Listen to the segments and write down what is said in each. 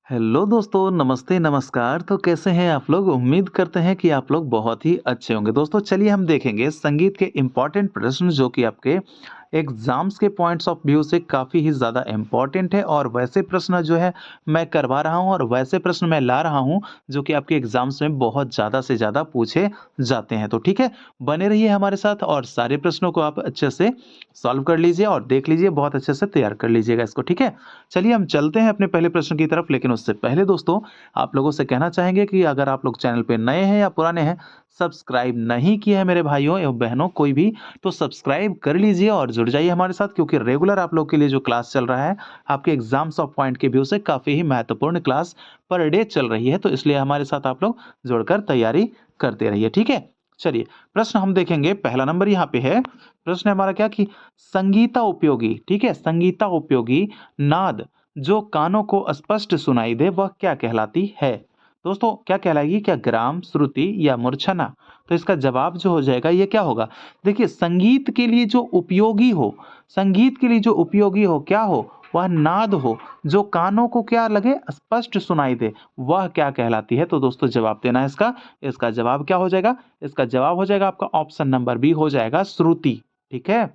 Hello दोस्तों, नमस्ते, नमस्कार। तो कैसे हैं आप लोग? उम्मीद करते हैं कि आप लोग बहुत ही अच्छे होंगे। दोस्तों चलिए हम देखेंगे संगीत के इम्पोर्टेंट प्रश्न जो कि आपके एग्ज़ाम्स के पॉइंट्स ऑफ व्यू से काफ़ी ही ज़्यादा इम्पोर्टेंट है और वैसे प्रश्न जो है मैं करवा रहा हूँ और वैसे प्रश्न मैं ला रहा हूँ जो कि आपके एग्ज़ाम्स में बहुत ज़्यादा से ज़्यादा पूछे जाते हैं। तो ठीक है, बने रहिए हमारे साथ और सारे प्रश्नों को आप अच्छे से सॉल्व कर लीजिए और देख लीजिए, बहुत अच्छे से तैयार कर लीजिएगा इसको, ठीक है? चलिए हम चलते हैं अपने पहले प्रश्न की तरफ, लेकिन उससे पहले दोस्तों आप लोगों से कहना चाहेंगे कि अगर आप लोग चैनल पे नए हैं या पुराने हैं, सब्सक्राइब नहीं किए हैं मेरे भाइयों एवं बहनों कोई भी, तो सब्सक्राइब कर लीजिए और जुड़ जाइए हमारे साथ, क्योंकि रेगुलर आप लोग के लिए जो क्लास चल रहा है आपके एग्जाम्स ऑफ पॉइंट के व्यू से काफ़ी ही महत्वपूर्ण क्लास पर डे चल रही है, तो इसलिए हमारे साथ आप लोग जुड़कर तैयारी करते रहिए, ठीक है? चलिए प्रश्न हम देखेंगे, पहला नंबर यहाँ पे है। प्रश्न है हमारा क्या कि संगीता उपयोगी, ठीक है, संगीता उपयोगी नाद जो कानों को स्पष्ट सुनाई दे वह क्या कहलाती है? दोस्तों क्या कहलाएगी? क्या ग्राम, श्रुति या मूर्छना? तो इसका जवाब जो हो जाएगा ये क्या होगा? देखिए संगीत के लिए जो उपयोगी हो, संगीत के लिए जो उपयोगी हो क्या हो? वह नाद हो जो कानों को क्या लगे? स्पष्ट सुनाई दे, वह क्या कहलाती है? तो दोस्तों जवाब देना है इसका। इसका जवाब क्या हो जाएगा? इसका जवाब हो जाएगा आपका ऑप्शन नंबर बी हो जाएगा श्रुति, ठीक है?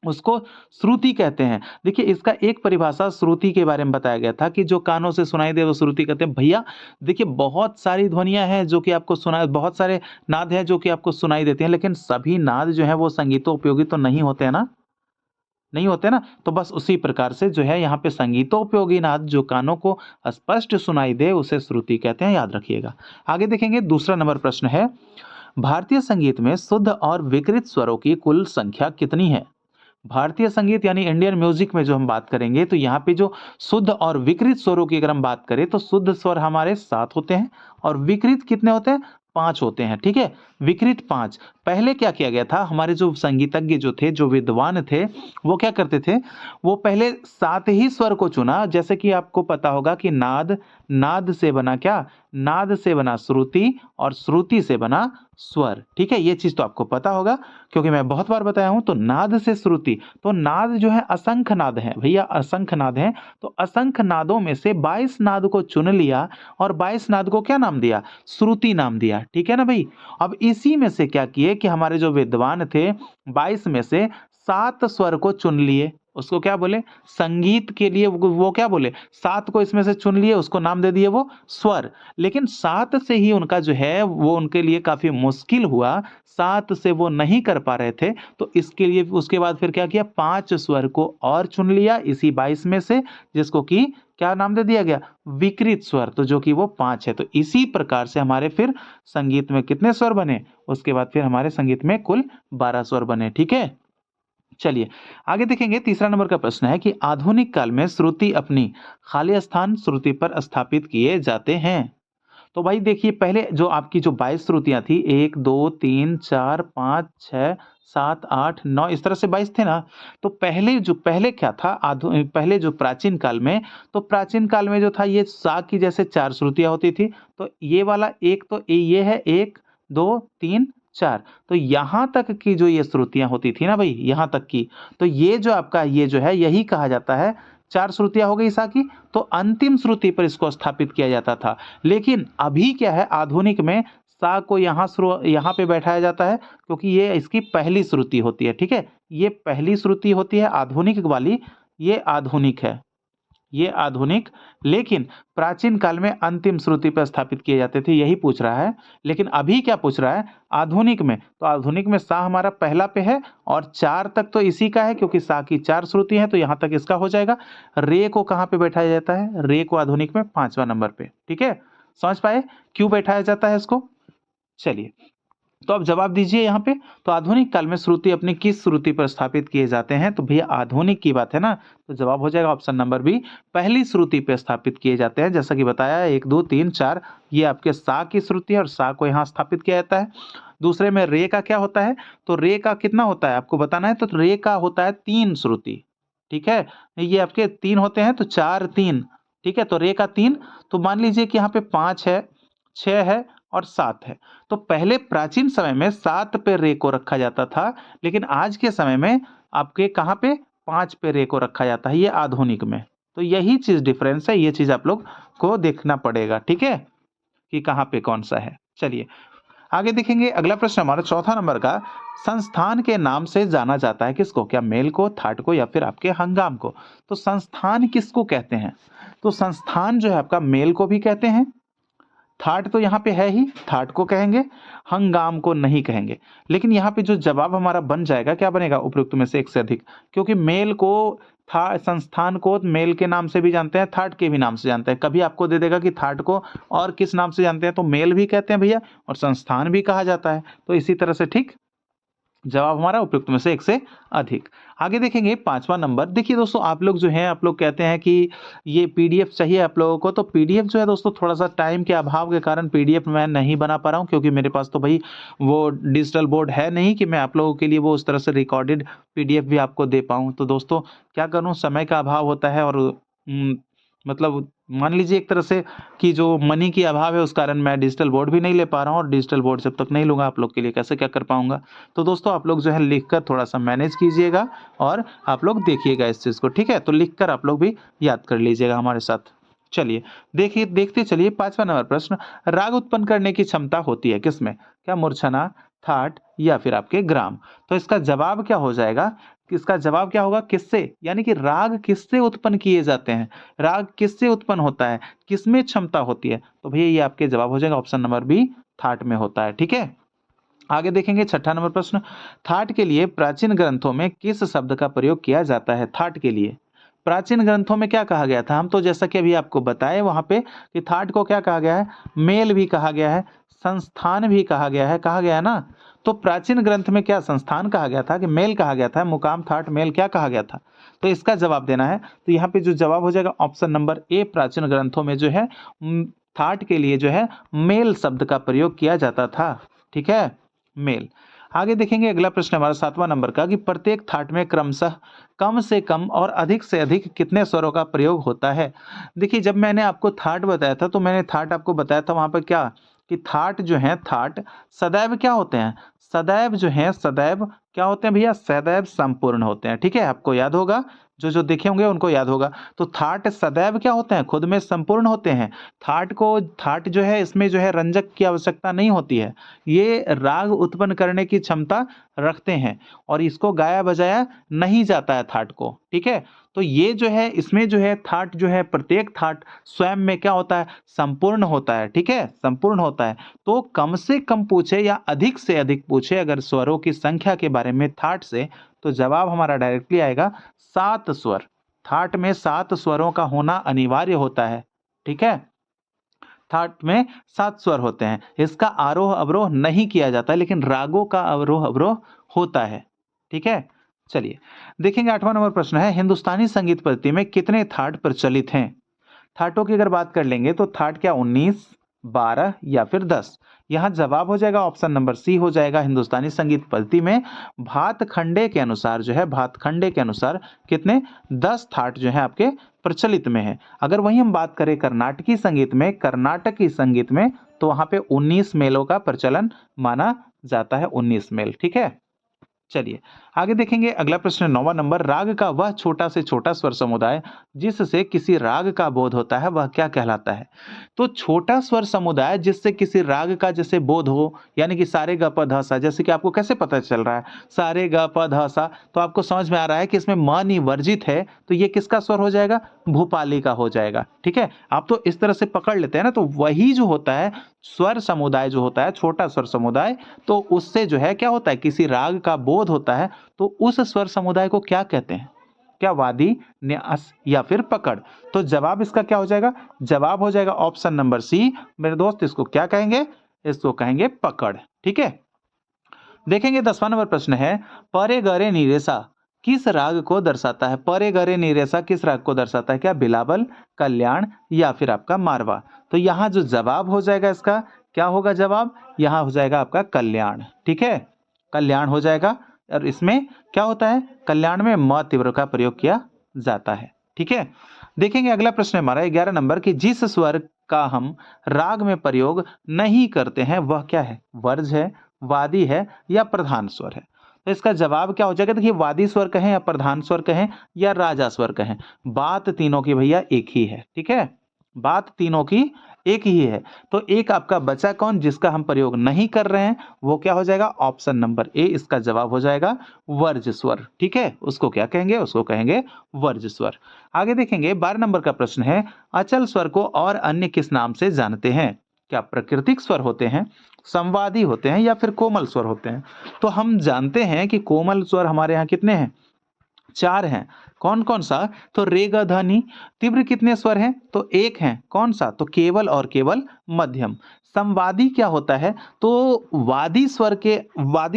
उसको श्रुति कहते हैं। देखिए इसका एक परिभाषा श्रुति के बारे में बताया गया था कि जो कानों से सुनाई दे वो श्रुति कहते हैं। भैया देखिए बहुत सारी ध्वनियाँ हैं जो कि आपको सुना, बहुत सारे नाद हैं जो कि आपको सुनाई देते हैं, लेकिन सभी नाद जो है वो संगीतोपयोगी तो नहीं होते हैं ना? नहीं होते ना? तो बस उसी प्रकार से जो है यहाँ पे संगीतोपयोगी नाद जो कानों को स्पष्ट सुनाई दे उसे श्रुति कहते हैं, याद रखिएगा। आगे देखेंगे दूसरा नंबर प्रश्न है, भारतीय संगीत में शुद्ध और विकृत स्वरों की कुल संख्या कितनी है? भारतीय संगीत यानी इंडियन म्यूजिक में जो हम बात करेंगे तो यहाँ पे जो शुद्ध और विकृत स्वरों की अगर हम बात करें तो शुद्ध स्वर हमारे 7 होते हैं और विकृत कितने होते हैं? 5 होते हैं, ठीक है? विकृत 5। पहले क्या किया गया था? हमारे जो संगीतज्ञ जो थे, जो विद्वान थे, वो क्या करते थे? वो पहले 7 ही स्वर को चुना, जैसे कि आपको पता होगा कि नाद, नाद से बना क्या? नाद से बना श्रुति और श्रुति से बना स्वर, ठीक है? ये चीज़ तो आपको पता होगा क्योंकि मैं बहुत बार बताया हूँ। तो नाद से श्रुति, तो नाद जो है असंख्य नाद है भैया, असंख्य नाद है। तो असंख्य नादों में से 22 नाद को चुन लिया और 22 नाद को क्या नाम दिया? श्रुति नाम दिया, ठीक है ना भाई? अब इसी में से क्या किए कि हमारे जो विद्वान थे 22 में से 7 स्वर को चुन लिए, उसको क्या बोले? संगीत के लिए वो क्या बोले? 7 को इसमें से चुन लिए, उसको नाम दे दिए वो स्वर। लेकिन 7 से ही उनका जो है वो उनके लिए काफ़ी मुश्किल हुआ, 7 से वो नहीं कर पा रहे थे, तो इसके लिए उसके बाद फिर क्या किया? 5 स्वर को और चुन लिया इसी 22 में से, जिसको कि क्या नाम दे दिया गया? विकृत स्वर, तो जो कि वो 5 है। तो इसी प्रकार से हमारे फिर संगीत में कितने स्वर बने? उसके बाद फिर हमारे संगीत में कुल 12 स्वर बने, ठीक है? चलिए आगे देखेंगे, तीसरा नंबर का प्रश्न है कि आधुनिक काल में श्रुति अपनी खाली स्थान श्रुति पर स्थापित किए जाते हैं। तो भाई देखिए पहले जो आपकी जो 22 श्रुतियाँ थी 1, 2, 3, 4, 5, 6, 7, 8, 9 इस तरह से 22 थे ना? तो पहले क्या था पहले जो प्राचीन काल में, तो प्राचीन काल में जो था ये सा की जैसे 4 श्रुतियाँ होती थी। तो ये वाला एक तो ये है 1, 2, 3, 4, तो यहाँ तक की जो ये श्रुतियाँ होती थी ना भाई, यहाँ तक की, तो ये जो आपका ये जो है यही कहा जाता है 4 श्रुतियाँ हो गई सा की, तो अंतिम श्रुति पर इसको स्थापित किया जाता था। लेकिन अभी क्या है आधुनिक में सा को यहाँ पे बैठाया जाता है क्योंकि ये इसकी पहली श्रुति होती है, ठीक है? ये पहली श्रुति होती है आधुनिक वाली, ये आधुनिक है, ये आधुनिक। लेकिन प्राचीन काल में अंतिम श्रुति पर स्थापित किए जाते थे, यही पूछ रहा है। लेकिन अभी क्या पूछ रहा है? आधुनिक में, तो आधुनिक में सा हमारा पहला पे है और 4 तक तो इसी का है क्योंकि सा की 4 श्रुति है, तो यहाँ तक इसका हो जाएगा। रे को कहाँ पे बैठाया जाता है? रे को आधुनिक में 5वां नंबर पे, ठीक है? समझ पाए क्यों बैठाया जाता है इसको? चलिए तो अब जवाब दीजिए यहाँ पे। तो आधुनिक काल में श्रुति अपनी किस श्रुति पर स्थापित किए जाते हैं? तो भैया आधुनिक की बात है ना, तो जवाब हो जाएगा ऑप्शन नंबर बी, पहली श्रुति पे स्थापित किए जाते हैं। जैसा कि बताया 1, 2, 3, 4 ये आपके सा की श्रुति है और सा को यहाँ स्थापित किया जाता है। दूसरे में रे का क्या होता है? तो रे का कितना होता है आपको बताना है। तो रे का होता है 3 श्रुति, ठीक है? ये आपके 3 होते हैं तो 4, 3, ठीक है? तो रे का 3, तो मान लीजिए कि यहाँ पे 5 है, 6 है और 7 है। तो पहले प्राचीन समय में 7 पे रे को रखा जाता था, लेकिन आज के समय में आपके कहाँ पे 5 पे रे को रखा जाता है, ये आधुनिक में, तो यही चीज डिफरेंस है, ये चीज आप लोग को देखना पड़ेगा, ठीक है, कि कहाँ पे कौन सा है। चलिए आगे देखेंगे, अगला प्रश्न हमारा चौथा नंबर का, संस्थान के नाम से जाना जाता है किसको, क्या मेल को, थाट को या फिर आपके हंगाम को। तो संस्थान किसको कहते हैं, तो संस्थान जो है आपका मेल को भी कहते हैं, थाट तो यहाँ पे है ही, थाट को कहेंगे, हंगाम को नहीं कहेंगे। लेकिन यहाँ पे जो जवाब हमारा बन जाएगा, क्या बनेगा, उपयुक्त में से एक से अधिक, क्योंकि मेल को था, संस्थान को मेल के नाम से भी जानते हैं, थाट के भी नाम से जानते हैं। कभी आपको दे देगा कि थाट को और किस नाम से जानते हैं, तो मेल भी कहते हैं भैया और संस्थान भी कहा जाता है। तो इसी तरह से ठीक जवाब हमारा उपयुक्त में से एक से अधिक। आगे देखेंगे पांचवा नंबर। देखिए दोस्तों, आप लोग जो हैं, आप लोग कहते हैं कि ये पीडीएफ चाहिए आप लोगों को, तो पीडीएफ जो है दोस्तों थोड़ा सा टाइम के अभाव के कारण पीडीएफ मैं नहीं बना पा रहा हूँ, क्योंकि मेरे पास तो भाई वो डिजिटल बोर्ड है नहीं कि मैं आप लोगों के लिए वो उस तरह से रिकॉर्डेड पीडीएफ भी आपको दे पाऊँ। तो दोस्तों क्या करूँ, समय का अभाव होता है और मतलब मान लीजिए एक तरह से कि जो मनी की अभाव है उस कारण मैं डिजिटल बोर्ड भी नहीं ले पा रहा हूँ, और डिजिटल बोर्ड जब तक नहीं लूँगा आप लोग के लिए कैसे क्या कर पाऊँगा। तो दोस्तों आप लोग जो है लिखकर थोड़ा सा मैनेज कीजिएगा और आप लोग देखिएगा इस चीज़ को, ठीक है। तो लिखकर आप लोग भी याद कर लीजिएगा हमारे साथ। चलिए देखिए, देखते चलिए पांचवा नंबर प्रश्न, राग उत्पन्न करने की क्षमता होती है किसमें, क्या मूर्छना, थाट या फिर आपके ग्राम। तो इसका जवाब क्या हो जाएगा, इसका जवाब क्या होगा, किससे, यानी कि राग किससे उत्पन्न किए जाते हैं, राग किससे उत्पन्न होता है, किसमें क्षमता होती है। तो भैया ये आपके जवाब हो जाएगा ऑप्शन नंबर बी, थाट में होता है, ठीक है। आगे देखेंगे छठा नंबर प्रश्न, थाट के लिए प्राचीन ग्रंथों में किस शब्द का प्रयोग किया जाता है, थाट के लिए प्राचीन ग्रंथों में क्या कहा गया था, हम तो जैसा कि अभी आपको बताए वहां पे कि थाट को क्या कहा गया है, मेल भी कहा गया है, संस्थान भी कहा गया है ना। तो प्राचीन ग्रंथ में क्या संस्थान कहा गया था कि मेल कहा गया था, मुकाम थाट मेल क्या कहा गया था, तो इसका जवाब देना है। तो यहाँ पे जो जवाब हो जाएगा ऑप्शन नंबर ए, प्राचीन ग्रंथों में जो है थाट के लिए जो है मेल शब्द का प्रयोग किया जाता था, ठीक है, मेल। आगे देखेंगे अगला प्रश्न हमारा सातवां नंबर का, कि प्रत्येक थाट में क्रमशः कम से कम और अधिक से अधिक कितने स्वरों का प्रयोग होता है। देखिए जब मैंने आपको थाट बताया था, तो मैंने थाट आपको बताया था वहां पर क्या, कि थाट जो है, थाट सदैव क्या होते हैं, सदैव जो है, सदैव क्या होते हैं भैया, सदैव संपूर्ण होते हैं, ठीक है। आपको याद होगा, जो जो देखे होंगे उनको याद होगा। तो थाट सदैव क्या होते हैं, खुद में संपूर्ण होते हैं। थाट जो है, इसमें जो है रंजक की आवश्यकता नहीं होती है, ये राग उत्पन्न करने की क्षमता रखते हैं और इसको गाया बजाया नहीं जाता है थाट को, ठीक है। तो ये जो है, इसमें जो है थाट जो है, प्रत्येक थाट स्वयं में क्या होता है, संपूर्ण होता है, ठीक है, संपूर्ण होता है। तो कम से कम पूछे या अधिक से अधिक पूछे अगर स्वरों की संख्या के बारे में थाट से, तो जवाब हमारा डायरेक्टली आएगा 7 स्वर। थाट में 7 स्वरों का होना अनिवार्य होता है, ठीक है। थाट में 7 स्वर होते हैं, इसका आरोह अवरोह नहीं किया जाता, लेकिन रागों का आरोह अवरोह होता है, ठीक है। चलिए देखेंगे आठवां नंबर प्रश्न है, हिंदुस्तानी संगीत पद्धति में कितने थाट प्रचलित हैं। थाटों की अगर बात कर लेंगे तो थाट क्या 19, 12 या फिर 10। यहाँ जवाब हो जाएगा ऑप्शन नंबर सी हो जाएगा। हिंदुस्तानी संगीत पद्धति में भातखंडे के अनुसार जो है, भातखंडे के अनुसार कितने, 10 थाट जो है आपके प्रचलित में है। अगर वही हम बात करें कर्नाटकी संगीत में, कर्नाटकी संगीत में, तो वहां पे 19 मेलों का प्रचलन माना जाता है, 19 मेल, ठीक है। चलिए आगे देखेंगे अगला प्रश्न 9वां नंबर, राग का वह छोटा से छोटा स्वर समुदाय जिससे किसी राग का बोध होता है वह क्या कहलाता है। तो छोटा स्वर समुदाय जिससे किसी राग का जैसे बोध हो, यानी कि सारे ग प ध सा, जैसे कि आपको कैसे पता चल रहा है सारे ग प ध सा, तो आपको समझ में आ रहा है कि इसमें म निवर्जित है, तो ये किसका स्वर हो जाएगा, भूपाली का हो जाएगा, ठीक है। आप तो इस तरह से पकड़ लेते हैं ना, तो वही जो होता है स्वर समुदाय जो होता है, छोटा स्वर समुदाय, तो उससे जो है क्या होता है, किसी राग का बोध होता है, तो उस स्वर समुदाय को क्या कहते हैं, क्या वादी, न्यास या फिर पकड़। तो जवाब इसका क्या हो जाएगा, जवाब हो जाएगा ऑप्शन नंबर सी मेरे दोस्त। इसको क्या कहेंगे, इसको कहेंगे पकड़, ठीक है। देखेंगे 10वां नंबर प्रश्न है, परे गरे निरेसा किस राग को दर्शाता है। परे गरे निरेसा किस राग को दर्शाता है, क्या बिलावल, कल्याण या फिर आपका मारवा। तो यहाँ जो जवाब हो जाएगा इसका क्या होगा, जवाब यहाँ हो जाएगा आपका कल्याण, ठीक है, कल्याण हो जाएगा। और इसमें क्या होता है, कल्याण में म तीव्र का प्रयोग किया जाता है, ठीक है। देखेंगे अगला प्रश्न हमारा 11 नंबर की, जिस स्वर का हम राग में प्रयोग नहीं करते हैं वह क्या है, वर्ज्य है, वादी है या प्रधान स्वर है। तो इसका जवाब क्या हो जाएगा? देखिए वादी स्वर कहें या प्रधान स्वर कहें या राजा स्वर कहें, बात तीनों की भैया एक ही है, ठीक है? बात तीनों की एक ही है। तो एक आपका बचा कौन जिसका हम प्रयोग नहीं कर रहे हैं, वो क्या हो जाएगा? ऑप्शन नंबर ए इसका जवाब हो जाएगा वर्ज्य स्वर, ठीक है? उसको क्या कहेंगे? उसको कहेंगे वर्ज्य स्वर। आगे देखेंगे 12 नंबर का प्रश्न है, अचल स्वर को और अन्य किस नाम से जानते हैं? क्या प्राकृतिक स्वर होते हैं, संवादी होते हैं या फिर कोमल स्वर होते हैं? तो हम जानते हैं कि कोमल स्वर हमारे यहाँ कितने हैं? 4 हैं। कौन-कौन सा? तो रे, ग, ध, नि। तीव्र कितने स्वर हैं? तो 1 हैं। कौन सा? तो केवल और केवल मध्यम। संवादी क्या होता है? तो वादी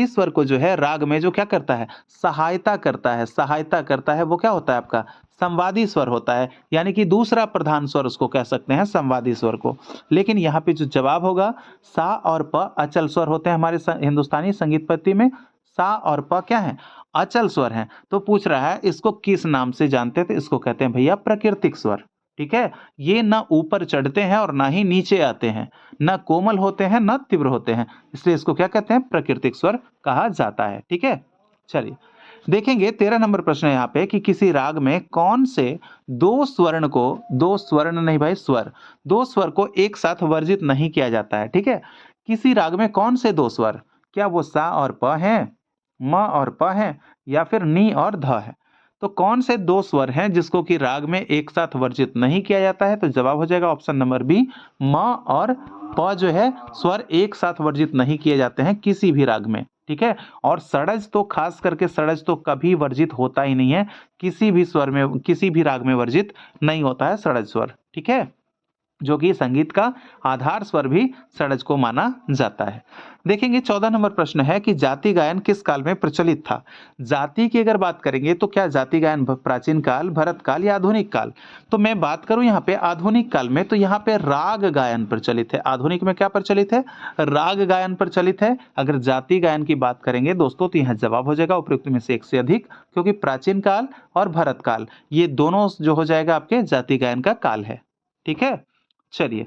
स्वर को जो है राग में जो क्या करता है? सहायता करता है, वो क्या होता है आपका? संवादी स्वर होता है, यानी कि दूसरा प्रधान स्वर उसको कह सकते हैं संवादी स्वर को। लेकिन यहाँ पे जो जवाब होगा सा और प अचल स्वर होते हैं हमारे हिंदुस्तानी संगीत पद्धति में। सा और प क्या है? अचल स्वर हैं। तो पूछ रहा है इसको किस नाम से जानते थे? इसको कहते हैं भैया प्राकृतिक स्वर, ठीक है? ये ना ऊपर चढ़ते हैं और ना ही नीचे आते हैं, ना कोमल होते हैं ना तीव्र होते हैं, इसलिए इसको क्या कहते हैं? प्राकृतिक स्वर कहा जाता है, ठीक है? चलिए देखेंगे 13 नंबर प्रश्न है यहाँ पे कि किसी राग में कौन से दो स्वर्ण नहीं भाई स्वर, दो स्वर को एक साथ वर्जित नहीं किया जाता है, ठीक है? किसी राग में कौन से दो स्वर? क्या वो सा और प हैं, म और प है या फिर नी और ध है? तो कौन से दो स्वर हैं जिसको कि राग में एक साथ वर्जित नहीं किया जाता है? तो जवाब हो जाएगा ऑप्शन नंबर बी, म और प जो है स्वर एक साथ वर्जित नहीं किए जाते हैं किसी भी राग में, ठीक है? और षडज तो खास करके षडज तो कभी वर्जित होता ही नहीं है, किसी भी स्वर में किसी भी राग में वर्जित नहीं होता है षडज स्वर, ठीक है? जो कि संगीत का आधार स्वर भी षडज को माना जाता है। देखेंगे 14 नंबर प्रश्न है कि जाति गायन किस काल में प्रचलित था? जाति की अगर बात करेंगे तो क्या जाति गायन प्राचीन काल, भरत काल या आधुनिक काल? तो मैं बात करूं यहाँ पे आधुनिक काल में, तो यहाँ पे राग गायन प्रचलित है। आधुनिक में क्या प्रचलित है? राग गायन प्रचलित है। अगर जाति गायन की बात करेंगे दोस्तों तो यहाँ जवाब हो जाएगा उपयुक्त में से एक से अधिक, क्योंकि प्राचीन काल और भरत काल ये दोनों जो हो जाएगा आपके जाति गायन का काल है, ठीक है? चलिए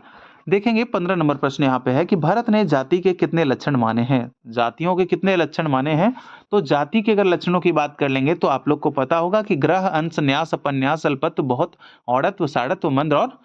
देखेंगे 15 नंबर प्रश्न यहाँ पे है कि भरत ने जाति के कितने लक्षण माने हैं? जातियों के कितने लक्षण माने हैं? तो जाति के अगर लक्षणों की बात कर लेंगे तो आप लोग को पता होगा कि ग्रह, अंश, न्यास, अपन्यास, अल्पत्व, बहुत, औड़त्व, साड़त्व, मंद और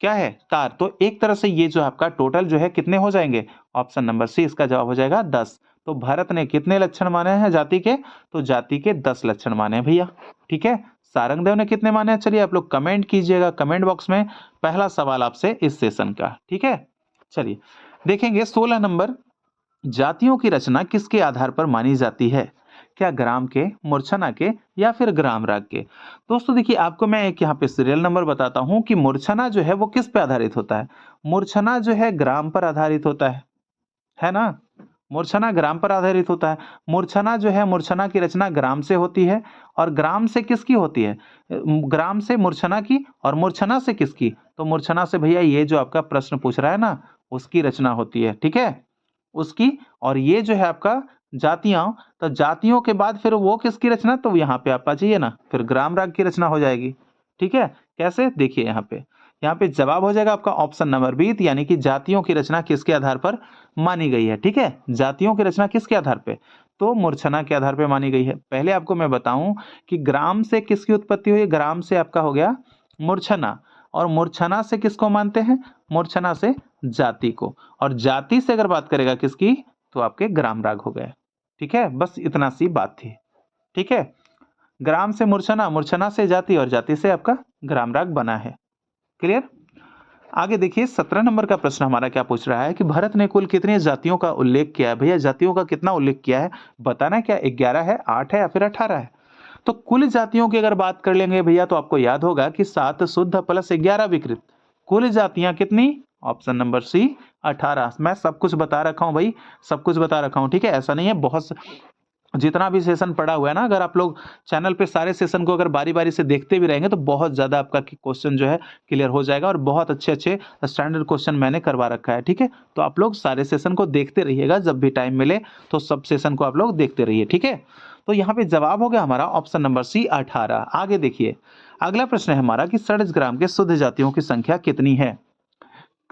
क्या है? तार। तो एक तरह से ये जो आपका टोटल जो है कितने हो जाएंगे? ऑप्शन नंबर सी इसका जवाब हो जाएगा 10। तो भरत ने कितने लक्षण माने हैं जाति के? तो जाति के 10 लक्षण माने हैं भैया, ठीक है? सारंगदेव ने कितने माने हैं? चलिए आप लोग कमेंट कीजिएगा कमेंट बॉक्स में, पहला सवाल आपसे इस सेशन का, ठीक है? चलिए देखेंगे 16 नंबर, जातियों की रचना किसके आधार पर मानी जाती है? क्या ग्राम के, मूर्छना के या फिर ग्राम राग के? दोस्तों देखिए आपको मैं एक यहाँ पे सीरियल नंबर बताता हूँ कि मूर्छना जो है वो किस पे आधारित होता है? मूर्छना जो है ग्राम पर आधारित होता है ना? मूर्छना ग्राम पर आधारित होता है। मूर्छना जो है, मूर्छना की रचना ग्राम से होती है और ग्राम से किसकी होती है? ग्राम से मूर्छना की और मूर्छना से किसकी? तो मूर्छना से भैया ये जो आपका प्रश्न पूछ रहा है ना, उसकी रचना होती है, ठीक है? उसकी। और ये जो है आपका जातियां, तो जातियों के बाद फिर वो किसकी रचना? तो यहाँ पे आप आ जाइए ना, फिर ग्राम राग की रचना हो जाएगी, ठीक है? कैसे? देखिए यहाँ पे जवाब हो जाएगा आपका ऑप्शन नंबर बी, यानी कि जातियों की रचना किसके आधार पर मानी गई है, ठीक है? जातियों की रचना किसके आधार पे? तो मूर्छना के आधार पे मानी गई है। पहले आपको मैं बताऊं कि ग्राम से किसकी उत्पत्ति हुई? ग्राम से आपका हो गया मूर्छना, और मूर्छना से किसको मानते हैं? मूर्छना से जाति को, और जाति से अगर बात करेगा किसकी? तो आपके ग्राम राग हो गए, ठीक है? बस इतना सी बात थी, ठीक है? ग्राम से मूर्छना, मूर्छना से जाति और जाति से आपका ग्राम राग बना है। क्लियर? आगे देखिए 17 नंबर का प्रश्न हमारा क्या पूछ रहा है कि भरत ने कुल कितनी जातियों का उल्लेख किया है? भैया जातियों का कितना उल्लेख किया है बताना, क्या 11 है, 8 है या फिर 18 है? तो कुल जातियों की अगर बात कर लेंगे भैया तो आपको याद होगा कि 7 शुद्ध प्लस 11 विकृत, कुल जातियां कितनी? Option number C 18। मैं सब कुछ बता रखा हूं भाई, सब कुछ बता रखा हूं, ठीक है? ऐसा नहीं है, बहुत जितना भी सेशन पड़ा हुआ है ना, अगर आप लोग चैनल पे सारे सेशन को अगर बारी-बारी से देखते भी रहेंगे तो बहुत ज़्यादा आपका क्वेश्चन जो है क्लियर हो जाएगा, और बहुत अच्छे-अच्छे स्टैंडर्ड क्वेश्चन मैंने करवा रखा है, ठीक है? तो आप लोग सारे सेशन को देखते रहिएगा, जब भी टाइम मिले तो सब सेशन को आप लोग देखते रहिए, ठीक है? तो यहाँ पे जवाब हो गया हमारा ऑप्शन नंबर सी 18। आगे देखिए अगला प्रश्न है हमारा कि षड्ज ग्राम के शुद्ध जातियों की संख्या कितनी है?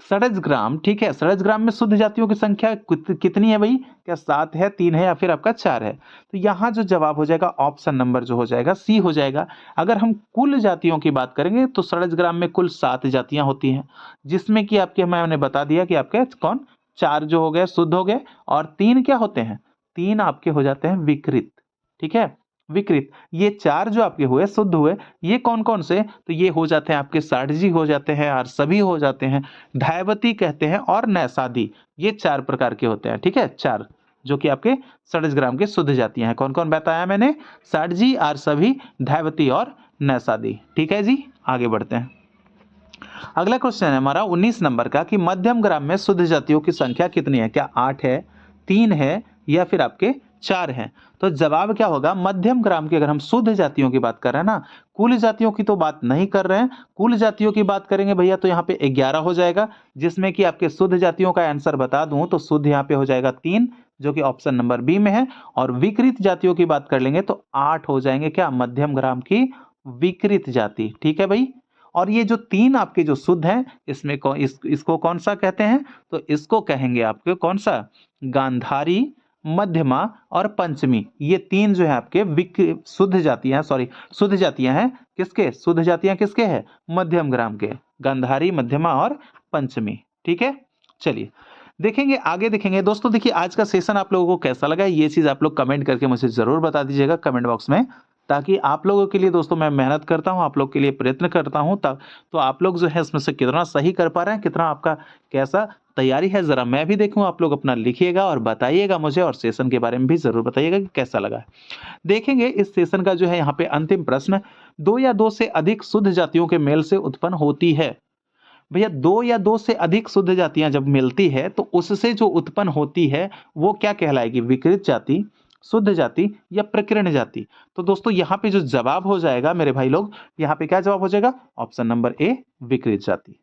षड्ज ग्राम, ठीक है, षड्ज ग्राम में शुद्ध जातियों की संख्या कितनी है भाई? क्या 7 है, 3 है या फिर आपका 4 है? तो यहाँ जो जवाब हो जाएगा ऑप्शन नंबर जो हो जाएगा सी हो जाएगा। अगर हम कुल जातियों की बात करेंगे तो षड्ज ग्राम में कुल 7 जातियां होती हैं, जिसमें कि आपके मैंने बता दिया कि आपके कौन 4 जो हो गए शुद्ध हो गए और 3 क्या होते हैं? 3 आपके हो जाते हैं विकृत, ठीक है, विकृत। ये 4 जो आपके हुए शुद्ध हुए, ये कौन कौन से? तो ये हो जाते हैं आपके षाढ़जी हो जाते हैं और सभी हो जाते हैं, धायवती कहते हैं और नैषादी। ये 4 प्रकार के होते हैं, ठीक है, 4 जो कि आपके षड्ज ग्राम के शुद्ध जातियां हैं। कौन कौन बताया मैंने? षाढ़जी, आर सभी, धायवती और नैषादी। ठीक है जी, आगे बढ़ते हैं। अगला क्वेश्चन है हमारा 19 नंबर का कि मध्यम ग्राम में शुद्ध जातियों की संख्या कितनी है? क्या 8 है, 3 है या फिर आपके 4 हैं? तो जवाब क्या होगा? मध्यम ग्राम की अगर हम शुद्ध जातियों की बात कर रहे हैं ना, कुल जातियों की तो बात नहीं कर रहे हैं, कुल जातियों की बात करेंगे भैया तो यहाँ पे 11 हो जाएगा, जिसमें कि आपके शुद्ध जातियों का आंसर बता दूं तो शुद्ध यहाँ पे हो जाएगा 3, जो कि ऑप्शन नंबर बी में है। और विकृत जातियों की बात कर लेंगे तो 8 हो जाएंगे, क्या? मध्यम ग्राम की विकृत जाति। ठीक है भाई। और ये जो 3 आपके जो शुद्ध हैं, इसमें इसको कौन सा कहते हैं? तो इसको कहेंगे आपके कौन सा? गांधारी, मध्यमा और पंचमी। ये 3 जो है आपके शुद्ध जातियां, सॉरी शुद्ध जातियां हैं। किसके? शुद्ध जातियां किसके हैं? मध्यम ग्राम के, गांधारी, मध्यमा और पंचमी। ठीक है, चलिए देखेंगे, आगे देखेंगे। दोस्तों देखिए आज का सेशन आप लोगों को कैसा लगा, ये चीज आप लोग कमेंट करके मुझे जरूर बता दीजिएगा कमेंट बॉक्स में, ताकि आप लोगों के लिए दोस्तों मैं मेहनत करता हूं, आप लोग के लिए प्रयत्न करता हूं, तब तो आप लोग जो है इसमें से कितना सही कर पा रहे हैं, कितना आपका कैसा तैयारी है, जरा मैं भी देखूं। आप लोग अपना लिखिएगा और बताइएगा मुझे, और सेशन के बारे में भी जरूर बताइएगा कि कैसा लगा। देखेंगे इस सेशन का जो है यहाँ पे अंतिम प्रश्न, 2 या 2 से अधिक शुद्ध जातियों के मेल से उत्पन्न होती है। भैया 2 या 2 से अधिक शुद्ध जातियां जब मिलती है तो उससे जो उत्पन्न होती है वो क्या कहलाएगी? विकृत जाति, शुद्ध जाति या प्रकीर्ण जाति? तो दोस्तों यहाँ पे जो जवाब हो जाएगा मेरे भाई लोग, यहाँ पे क्या जवाब हो जाएगा? ऑप्शन नंबर ए, विकृत जाति।